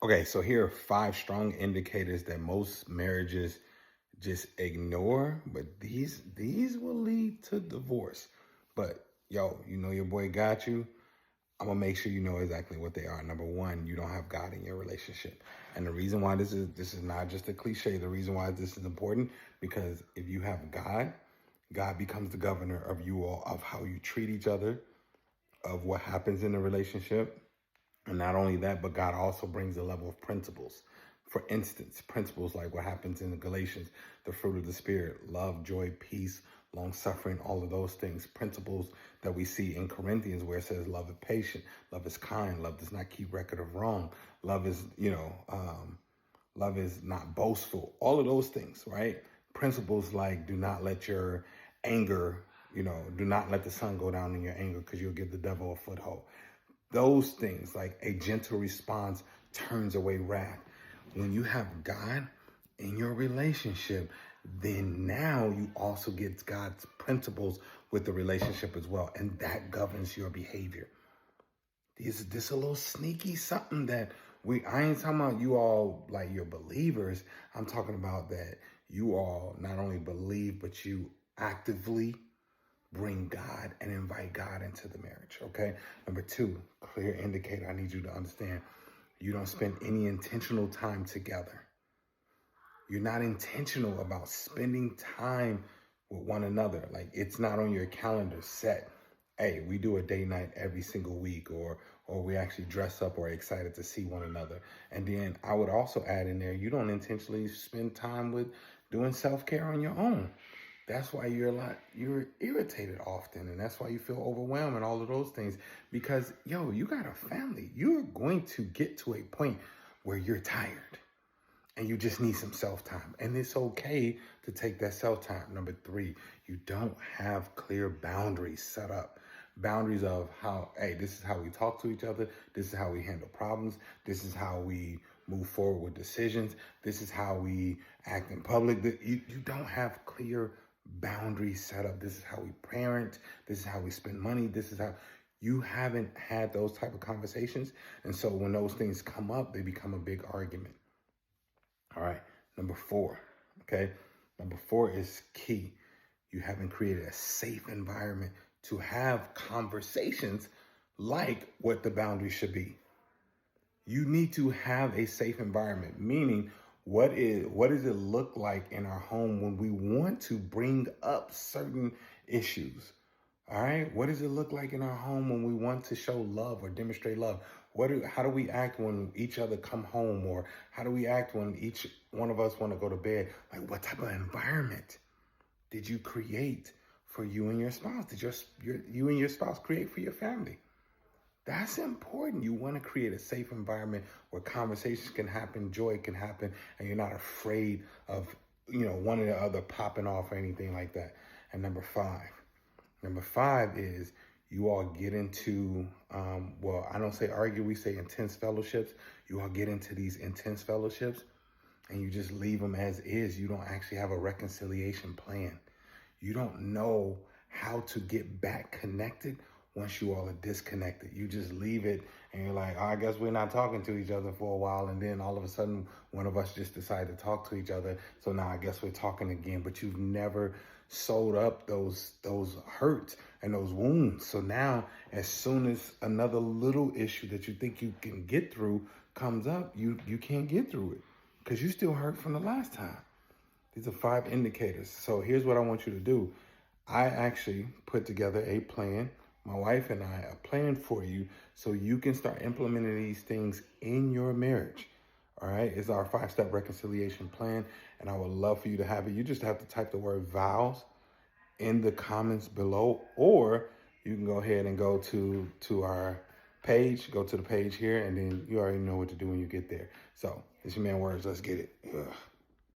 Okay, so here are 5 strong indicators that most marriages just ignore, but these will lead to divorce. But yo, you know your boy got you. I'm gonna make sure you know exactly what they are. Number one, you don't have God in your relationship. And the reason why this is not just a cliche, the reason why this is important, because if you have God, God becomes the governor of you all, of how you treat each other, of what happens in the relationship. And not only that, but God also brings a level of principles. For instance, principles like what happens in the Galatians, the fruit of the Spirit, love, joy, peace, long suffering, all of those things. Principles that we see in Corinthians where it says love is patient, love is kind, love does not keep record of wrong, love is, love is not boastful. All of those things, right? Principles like do not let your anger, do not let the sun go down in your anger because you'll give the devil a foothold. Those things, like a gentle response turns away wrath. When you have God in your relationship, then now you also get God's principles with the relationship as well. And that governs your behavior. This a little sneaky something that I ain't talking about you all like you're believers. I'm talking about that you all not only believe, but you actively bring God and invite God into the marriage, okay? Number 2, clear indicator I need you to understand. You don't spend any intentional time together. You're not intentional about spending time with one another. Like it's not on your calendar set. Hey, we do a date night every single week, or we actually dress up or are excited to see one another. And then I would also add in there, you don't intentionally spend time with doing self-care on your own. That's why you're irritated often, and that's why you feel overwhelmed and all of those things. Because you got a family. You're going to get to a point where you're tired and you just need some self-time. And it's okay to take that self-time. Number 3, you don't have clear boundaries set up. Boundaries of how, hey, this is how we talk to each other. This is how we handle problems. This is how we move forward with decisions. This is how we act in public. You don't have clear boundaries set up. This is how we parent. This is how we spend money. This is how you haven't had those type of conversations. And so when those things come up, they become a big argument. All right. Number 4. Okay. Number 4 is key. You haven't created a safe environment to have conversations like what the boundaries should be. You need to have a safe environment, meaning what does it look like in our home when we want to bring up certain issues? All right. What does it look like in our home when we want to show love or demonstrate love? How do we act when each other come home, or how do we act when each one of us want to go to bed? Like, what type of environment did you create for you and your spouse? Did you and your spouse create for your family? That's important. You want to create a safe environment where conversations can happen, joy can happen, and you're not afraid of, one or the other popping off or anything like that. And number 5 is you all get into, I don't say argue, we say intense fellowships. You all get into these intense fellowships and you just leave them as is. You don't actually have a reconciliation plan. You don't know how to get back connected once you all are disconnected. You just leave it and you're like, oh, I guess we're not talking to each other for a while. And then all of a sudden, one of us just decided to talk to each other. So now I guess we're talking again. But you've never sewed up those hurts and those wounds. So now, as soon as another little issue that you think you can get through comes up, you can't get through it because you still hurt from the last time. These are 5 indicators. So here's what I want you to do. I actually put together a plan, my wife and I, a plan for you so you can start implementing these things in your marriage. All right. It's our 5-step reconciliation plan. And I would love for you to have it. You just have to type the word vows in the comments below, or you can go ahead and go to our page, go to the page here, and then you already know what to do when you get there. So it's your man Words. Let's get it. Ugh.